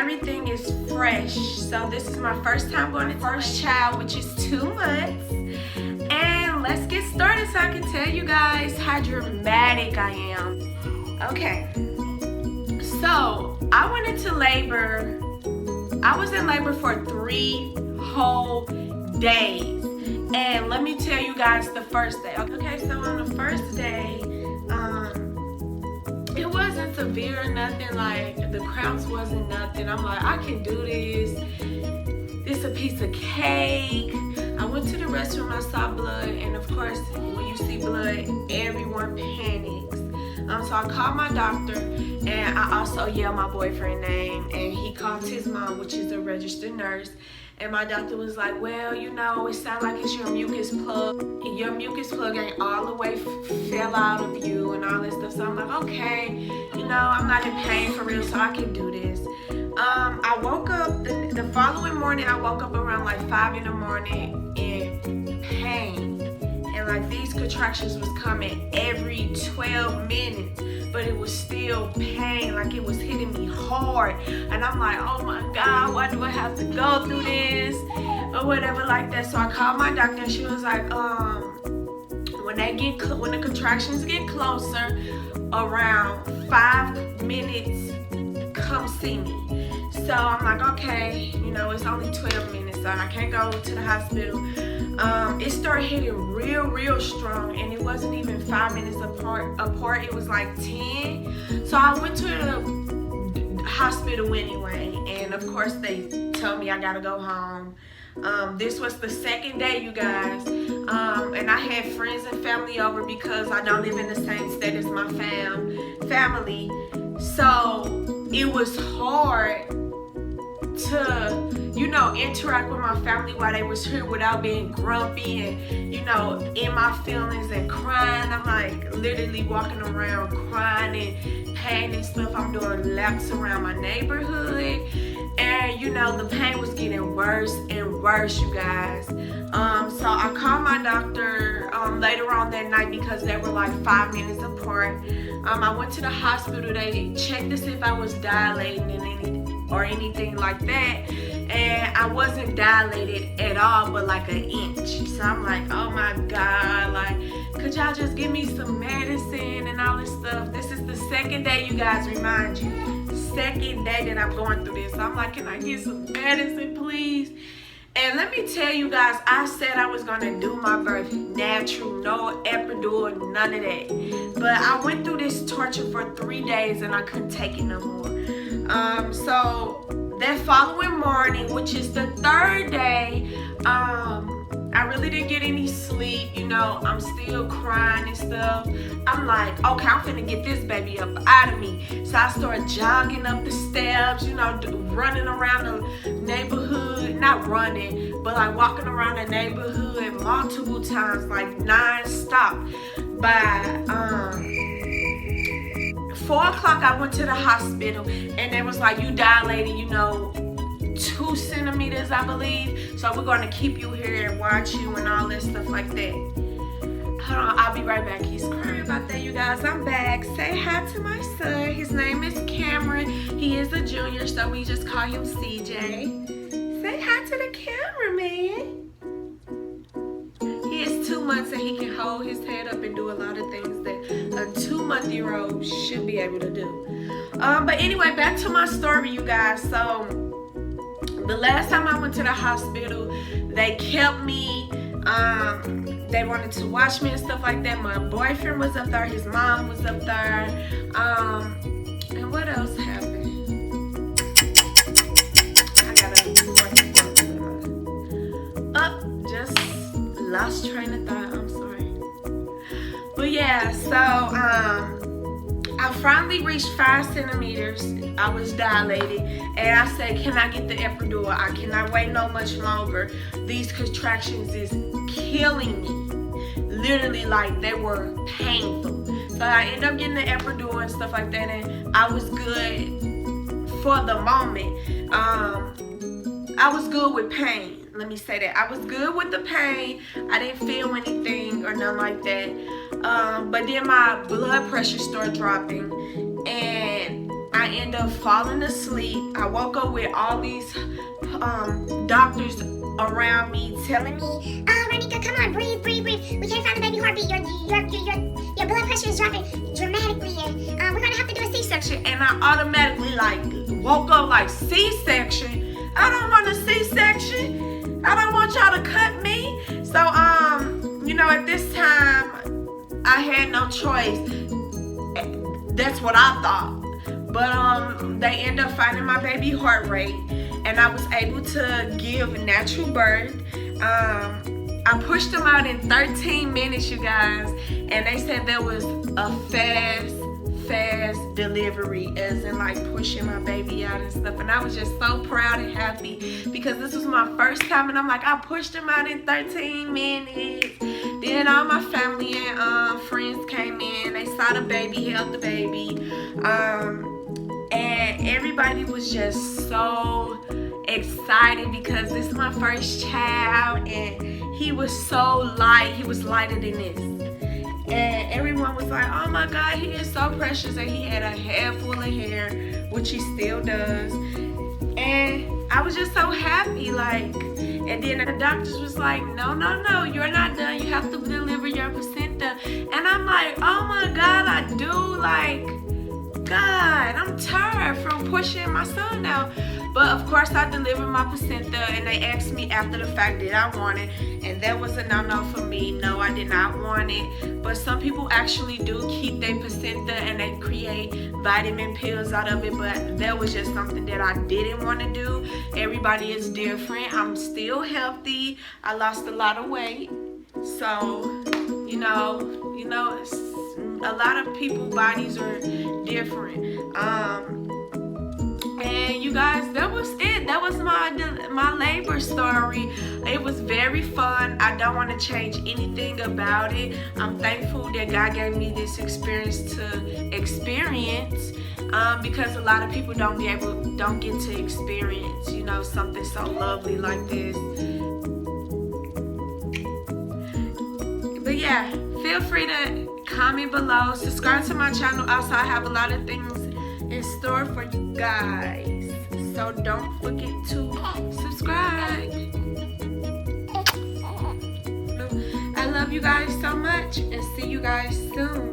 everything is fresh. So this is my first time going to first child, which is 2 months. And let's get started so I can tell you guys how dramatic I am. Okay, so I went into labor. I was in labor for 3 whole days. And let me tell you guys the first day. Okay, so on the first day, it wasn't severe or nothing, like the cramps wasn't nothing. I'm like, I can do this. This a piece of cake. I went to the restroom, I saw blood, and of course, when you see blood, everyone panics. So I called my doctor, and I also yelled my boyfriend's name, and he called his mom, which is a registered nurse. And my doctor was like, well, you know, it sounds like it's your mucus plug. Your mucus plug ain't all the way fell out of you and all that stuff. So I'm like, okay, you know, I'm not in pain for real, so I can do this. I woke up, the following morning, I woke up around like 5 in the morning in pain. And like these contractions was coming every 12 minutes. But it was still pain, like it was hitting me hard. And I'm like, oh my God, why do I have to go through this? Or whatever like that. So I called my doctor and she was like, when the contractions get closer, around 5 minutes, come see me. So I'm like, okay, you know, it's only 12 minutes, so I can't go to the hospital. It started hitting real strong, and it wasn't even 5 minutes apart. It was like 10. So I went to the hospital anyway, and of course they told me I gotta go home. This was the second day, you guys, and I had friends and family over because I don't live in the same state as my family. So it was hard to, you know, interact with my family while they was here without being grumpy and, you know, in my feelings and crying. I'm like literally walking around crying and pain and stuff. I'm doing laps around my neighborhood, and you know, the pain was getting worse and worse, you guys. So I called my doctor later on that night because they were like 5 minutes apart. I went to the hospital. They checked to see if I was dilating or anything like that, and I wasn't dilated at all, but like 1 inch. So I'm like, oh my God, like, could y'all just give me some medicine and all this stuff? This is the second day, you guys, remind you, second day that I'm going through this. So I'm like, can I get some medicine, please? And let me tell you guys, I said I was gonna do my birth natural, no epidural, none of that. But I went through this torture for 3 days and I couldn't take it no more. So that following morning, which is the 3rd day, I really didn't get any sleep. You know, I'm still crying and stuff. I'm like, okay, I'm finna get this baby up out of me. So I started jogging up the steps, you know, running around the neighborhood, not running, but like walking around the neighborhood multiple times, like non-stop. By 4 o'clock, I went to the hospital, and they was like, you dilated, you know, 2 centimeters, I believe. So we're going to keep you here and watch you and all that stuff like that. Hold on, I'll be right back. He's crying about that, you guys. I'm back. Say hi to my son. His name is Cameron. He is a junior, so we just call him CJ. Say hi to the cameraman. He is 2 months and he can hold his head up and do a lot of things that a 2-month-old should be able to do. But anyway, back to my story, you guys. So the last time I went to the hospital, they kept me. They wanted to watch me and stuff like that. My boyfriend was up there. His mom was up there. And what else happened? I gotta just lost train of thought. I'm sorry. But yeah, so I finally reached 5 centimeters. I was dilated, and I said, can I get the epidural? I cannot wait no much longer. These contractions is killing me. Literally, like, they were painful. So I ended up getting the epidural and stuff like that, and I was good for the moment. I was good with pain. Let me say that. I was good with the pain. I didn't feel anything or nothing like that. But then my blood pressure started dropping, and I end up falling asleep. I woke up with all these doctors around me telling me, Ronika, come on, breathe. We can't find the baby heartbeat. Your blood pressure is dropping dramatically, and we're gonna have to do a C-section. And I automatically woke up like, C-section? I don't want a C-section. I don't want y'all to cut me. So at this time I had no choice. That's what I thought. But they end up finding my baby heart rate, and I was able to give natural birth. I pushed them out in 13 minutes, you guys, and they said there was a fast delivery, as in like pushing my baby out and stuff. And I was just so proud and happy because this was my first time, and I'm like, I pushed them out in 13 minutes. Then all my family and friends came in. They saw the baby, held the baby, and everybody was just so excited because this is my first child, and he was so light. He was lighter than this, and everyone was like, oh my God, he is so precious. And he had a head full of hair, which he still does. And I was just so happy, and then the doctors was like, no, you're not done. You have to deliver your placenta. And I'm like, oh my God, I do. God, I'm tired from pushing my son out. But of course I delivered my placenta, and they asked me after the fact, did I want it? And that was a no for me. No, I did not want it. But some people actually do keep their placenta and they create vitamin pills out of it. But that was just something that I didn't want to do. Everybody is different. I'm still healthy. I lost a lot of weight. So, a lot of people's bodies are different. And you guys, that was it. That was my labor story. It was very fun. I don't want to change anything about it. I'm thankful that God gave me this experience to experience, because a lot of people don't get to experience, something so lovely like this. But yeah, feel free to comment below. Subscribe to my channel. Also, I have a lot of things in store for you guys, so don't forget to subscribe. I love you guys so much, and see you guys soon.